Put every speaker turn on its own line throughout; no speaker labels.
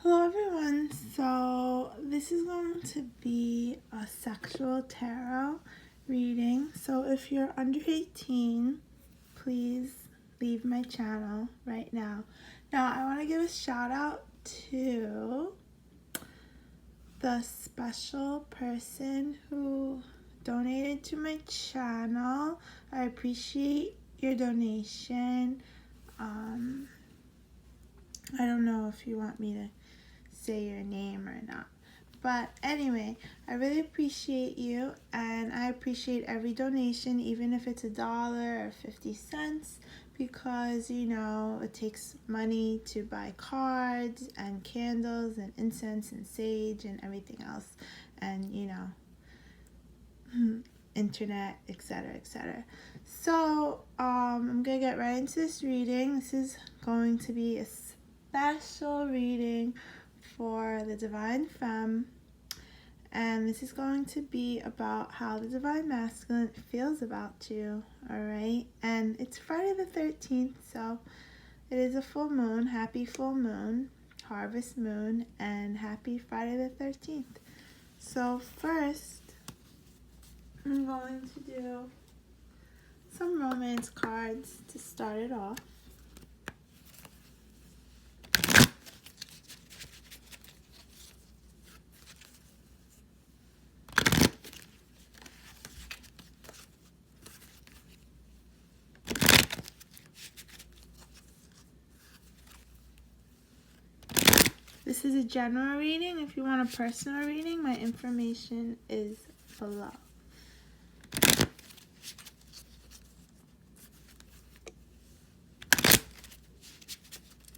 Hello everyone, so this is going to be a sexual tarot reading. So if you're under 18, please leave my channel right now. Now I want to give a shout out to the special person who donated to my channel. I appreciate your donation. I don't know if you want me to say your name or not, but anyway, I really appreciate you, and I appreciate every donation, even if it's $1 or 50 cents, because it takes money to buy cards and candles and incense and sage and everything else, and internet, etc., etc. So I'm gonna get right into this reading. This is going to be a special reading for the Divine Femme, and this is going to be about how the Divine Masculine feels about you, alright? And it's Friday the 13th, so it is a full moon. Happy full moon, harvest moon, and happy Friday the 13th. So first, I'm going to do some romance cards to start it off. This is a general reading. If you want a personal reading, my information is below.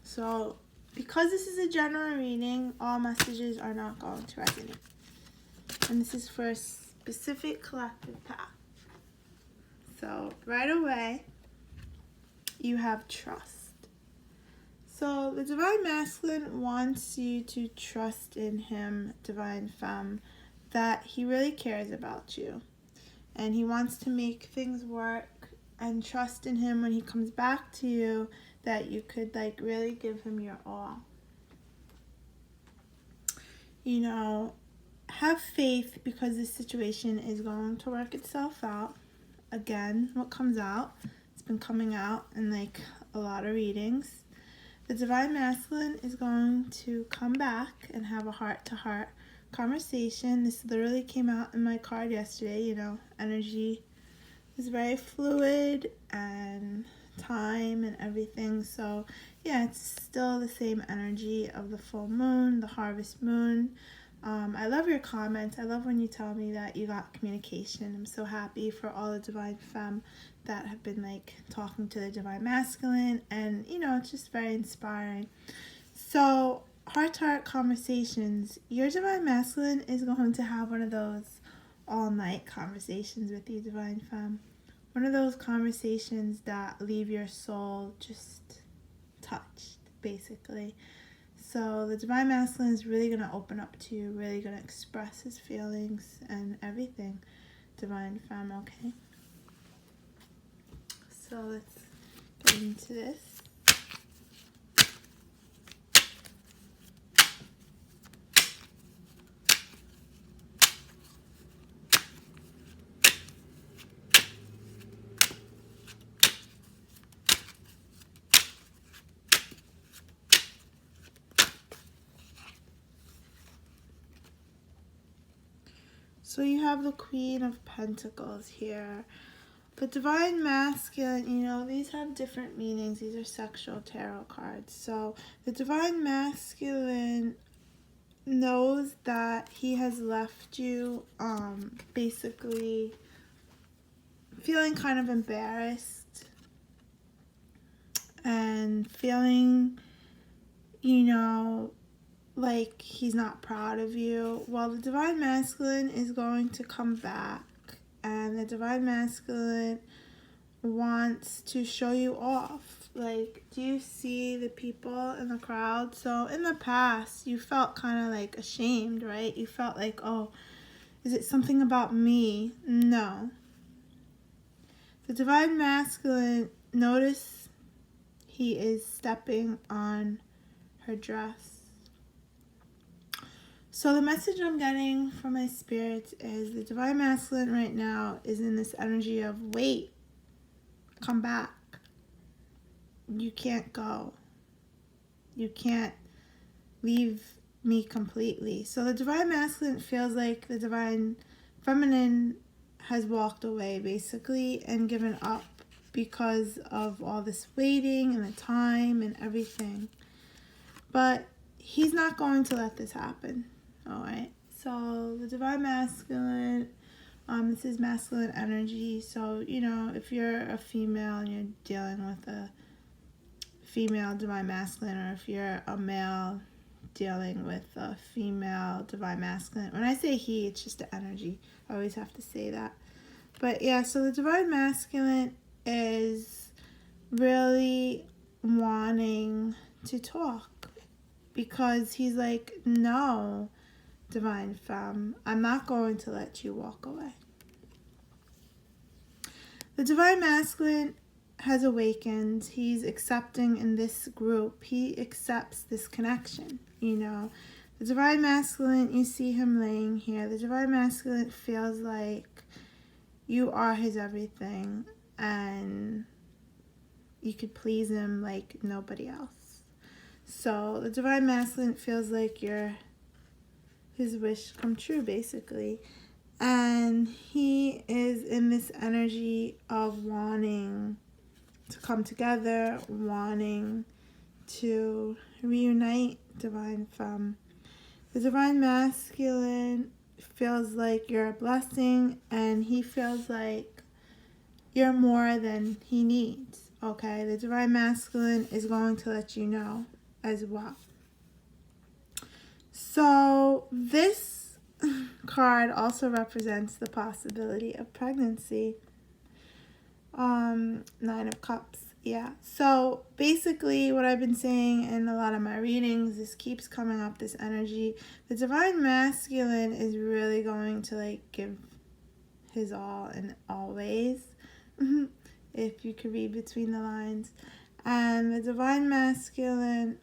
So, because this is a general reading, all messages are not going to resonate. And this is for a specific collective path. So, right away, you have trust. So, the Divine Masculine wants you to trust in him, Divine Femme, that he really cares about you. And he wants to make things work, and trust in him when he comes back to you, that you could really give him your all. Have faith, because this situation is going to work itself out. Again, what comes out, it's been coming out in a lot of readings. The Divine Masculine is going to come back and have a heart-to-heart conversation. This literally came out in my card yesterday. Energy is very fluid, and time and everything. So yeah, it's still the same energy of the full moon, the harvest moon. I love your comments. I love when you tell me that you got communication. I'm so happy for all the Divine Femme that have been talking to the Divine Masculine, and it's just very inspiring. So heart-to-heart conversations. Your Divine Masculine is going to have one of those all-night conversations with you, Divine Femme. One of those conversations that leave your soul just touched, basically. So the Divine Masculine is really going to open up to you, really going to express his feelings and everything, Divine Femme, okay? So let's get into this. So you have the Queen of Pentacles here. The Divine Masculine, these have different meanings. These are sexual tarot cards. So the Divine Masculine knows that he has left you basically feeling kind of embarrassed and feeling, like he's not proud of you. Well, the Divine Masculine is going to come back, and the Divine Masculine wants to show you off. Do you see the people in the crowd? So in the past, you felt kind of ashamed, right? You felt oh, is it something about me? No. The Divine Masculine, notice he is stepping on her dress. So the message I'm getting from my spirits is the Divine Masculine right now is in this energy of wait, come back. You can't go. You can't leave me completely. So the Divine Masculine feels like the Divine Feminine has walked away basically and given up because of all this waiting and the time and everything. But he's not going to let this happen. Alright, so the Divine Masculine, this is masculine energy. So, you know, if you're a female and you're dealing with a female Divine Masculine, or if you're a male dealing with a female Divine Masculine. When I say he, it's just the energy. I always have to say that. But yeah, so the Divine Masculine is really wanting to talk because he's like, no, Divine Femme, I'm not going to let you walk away. The Divine Masculine has awakened. He's accepting in this group. He accepts this connection, you know. The Divine Masculine, you see him laying here. The Divine Masculine feels like you are his everything and you could please him like nobody else. So the Divine Masculine feels like you're his wish come true, basically. And he is in this energy of wanting to come together, wanting to reunite, Divine Femme. The Divine Masculine feels like you're a blessing, and he feels like you're more than he needs, okay? The Divine Masculine is going to let you know as well. So this card also represents the possibility of pregnancy. 9 of Cups. Yeah. So basically what I've been saying in a lot of my readings, this keeps coming up, this energy. The Divine Masculine is really going to like give his all in all ways. If you could read between the lines. And the Divine Masculine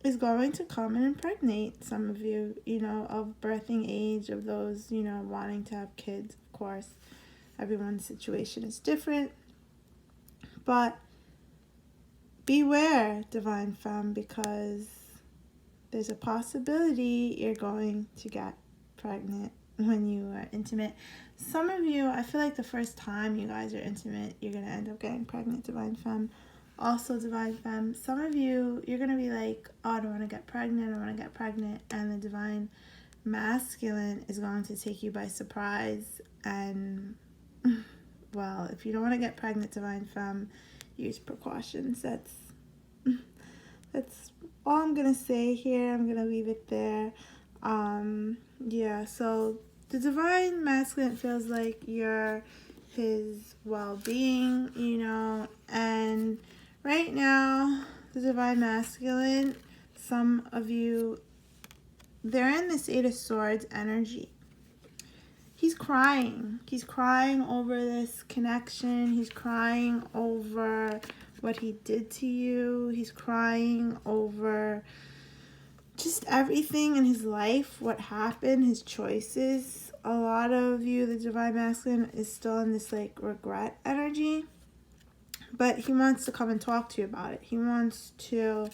is going to come and impregnate some of you, you know, of birthing age, of those, you know, wanting to have kids, of course. Everyone's situation is different. But beware, Divine Femme, because there's a possibility you're going to get pregnant when you are intimate. Some of you, I feel like the first time you guys are intimate, you're going to end up getting pregnant, Divine Femme. Also, Divine Femme, some of you, you're going to be like, oh, I don't want to get pregnant, I want to get pregnant. And the Divine Masculine is going to take you by surprise. And, well, if you don't want to get pregnant, Divine Femme, use precautions. That's all I'm going to say here. I'm going to leave it there. Yeah, so the Divine Masculine feels like you're his well-being, you know, and right now, the Divine Masculine, some of you, they're in this 8 of Swords energy. He's crying. He's crying over this connection. He's crying over what he did to you. He's crying over just everything in his life, what happened, his choices. A lot of you, the Divine Masculine, is still in this like regret energy. But he wants to come and talk to you about it. He wants to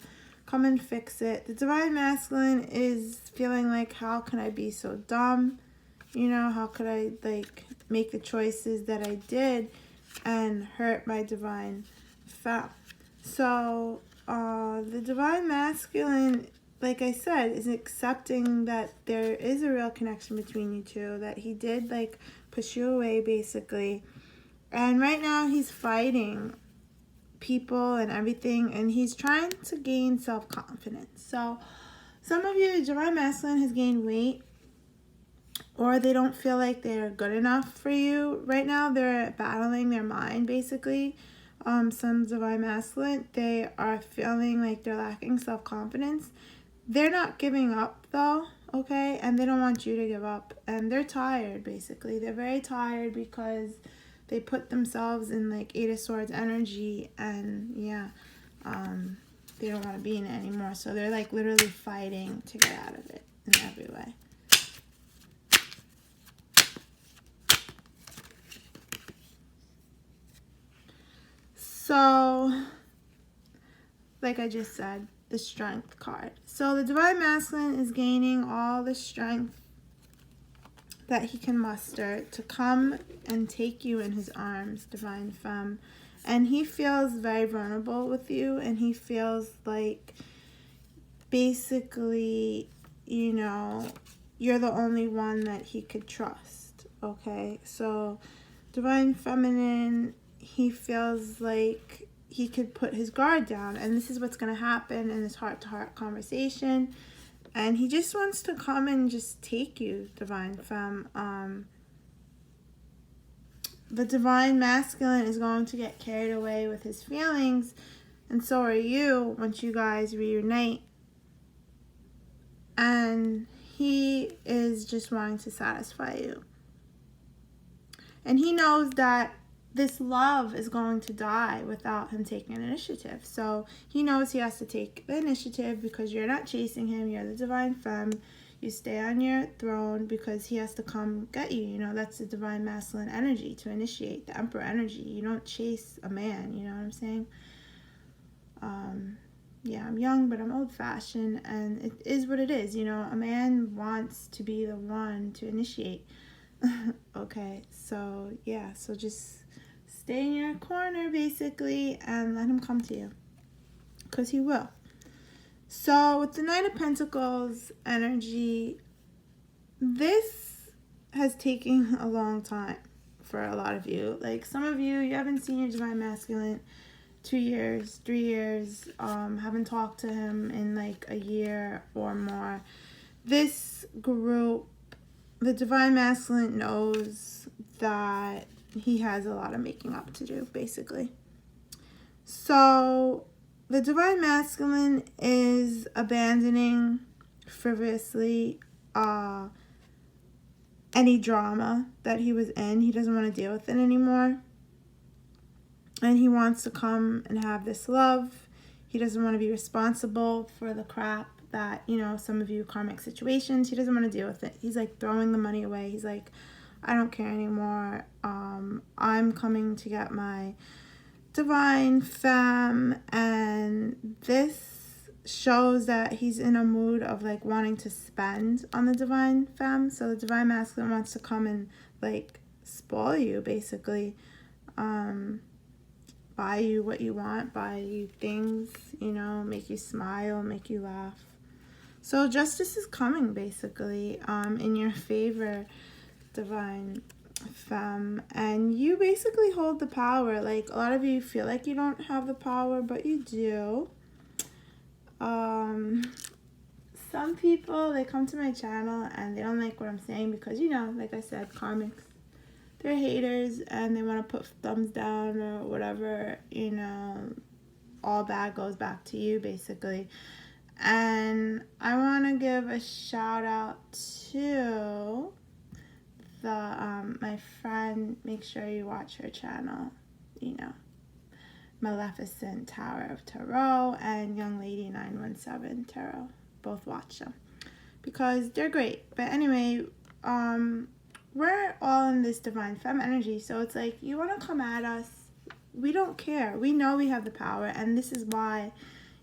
come and fix it. The Divine Masculine is feeling like, how can I be so dumb? You know, how could I like make the choices that I did and hurt my Divine Femme? So the Divine Masculine, like I said, is accepting that there is a real connection between you two, that he did like push you away basically. And right now he's fighting people and everything, and he's trying to gain self-confidence. So some of you, Divine Masculine has gained weight, or they don't feel like they're good enough for you right now. They're battling their mind basically. Some Divine Masculine, they are feeling like they're lacking self-confidence. They're not giving up though, okay? And they don't want you to give up. And they're tired basically. They're very tired because they put themselves in like 8 of Swords energy, and yeah, they don't want to be in it anymore. So they're like literally fighting to get out of it in every way. So, like I just said, the Strength card. So the Divine Masculine is gaining all the strength that he can muster to come and take you in his arms, Divine Femme. And he feels very vulnerable with you, and he feels like basically, you know, you're the only one that he could trust, okay? So Divine Feminine, he feels like he could put his guard down, and this is what's going to happen in this heart-to-heart conversation. And he just wants to come and just take you, Divine Femme. The Divine Masculine is going to get carried away with his feelings, and so are you once you guys reunite. And he is just wanting to satisfy you. And he knows that this love is going to die without him taking an initiative. So he knows he has to take the initiative because you're not chasing him. You're the Divine Femme. You stay on your throne because he has to come get you. You know, that's the Divine Masculine energy, to initiate, the Emperor energy. You don't chase a man, you know what I'm saying? Yeah, I'm young, but I'm old-fashioned, and it is what it is. You know, a man wants to be the one to initiate. Okay, so yeah, so just stay in your corner, basically, and let him come to you, because he will. So with the Knight of Pentacles energy, this has taken a long time for a lot of you. Like, some of you, you haven't seen your Divine Masculine 2 years, 3 years, haven't talked to him in like a year or more. This group, the Divine Masculine knows that he has a lot of making up to do, basically. So the Divine Masculine is abandoning frivolously any drama that he was in. He doesn't want to deal with it anymore. And he wants to come and have this love. He doesn't want to be responsible for the crap that, you know, some of you karmic situations. He doesn't want to deal with it. He's like throwing the money away. He's like, I don't care anymore. I'm coming to get my Divine Femme. And this shows that he's in a mood of like wanting to spend on the Divine Femme. So the Divine Masculine wants to come and like spoil you, basically. Buy you what you want, buy you things, you know, make you smile, make you laugh. So justice is coming, basically, in your favor, Divine Femme. And you basically hold the power. Like, a lot of you feel like you don't have the power, but you do. Some people, they come to my channel and they don't like what I'm saying because, you know, like I said, karmics. They're haters and they want to put thumbs down or whatever, you know, all bad goes back to you, basically. And I want to give a shout out to my friend. Make sure you watch her channel, you know, Maleficent Tower of Tarot and Young Lady 917 Tarot. Both watch them because they're great. But anyway, we're all in this Divine Femme energy, so it's like, you want to come at us, we don't care. We know we have the power, and this is why,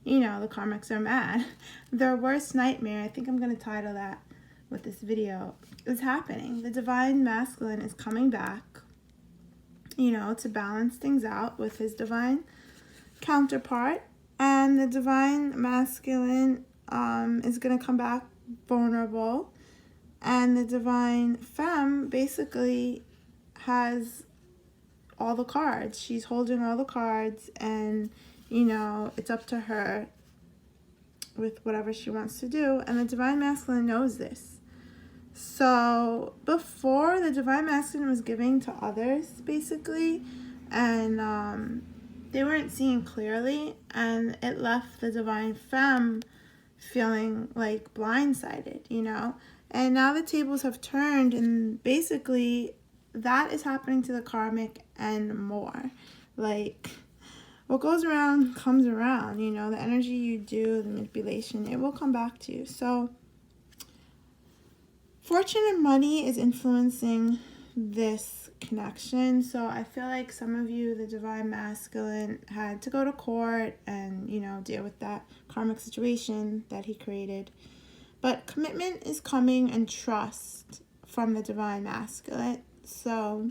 you know, the karmics are mad. Their worst nightmare, I think I'm going to title that with this video, is happening. The Divine Masculine is coming back, you know, to balance things out with his divine counterpart, and the Divine Masculine is going to come back vulnerable. And the Divine Femme basically has all the cards. She's holding all the cards, and, you know, it's up to her with whatever she wants to do. And the Divine Masculine knows this. So before, the Divine Masculine was giving to others, basically, and they weren't seeing clearly, and it left the Divine Femme feeling like blindsided, you know. And now the tables have turned, and basically that is happening to the karmic and more. Like, what goes around comes around, you know, the energy you do, the manipulation, it will come back to you. So fortune and money is influencing this connection. So I feel like some of you, the divine masculine, had to go to court and, you know, deal with that karmic situation that he created. But commitment is coming and trust from the divine masculine. So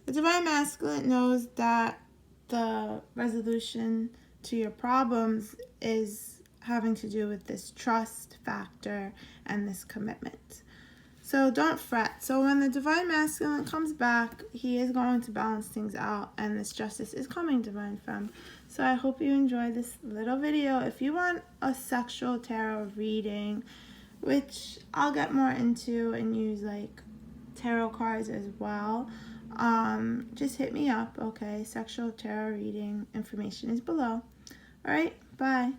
the divine masculine knows that the resolution to your problems is having to do with this trust factor and this commitment. So don't fret. So when the divine masculine comes back, he is going to balance things out, and this justice is coming, divine femme. So I hope you enjoyed this little video. If you want a sexual tarot reading, which I'll get more into and use like tarot cards as well, just hit me up, okay? Sexual tarot reading information is below. All right, bye.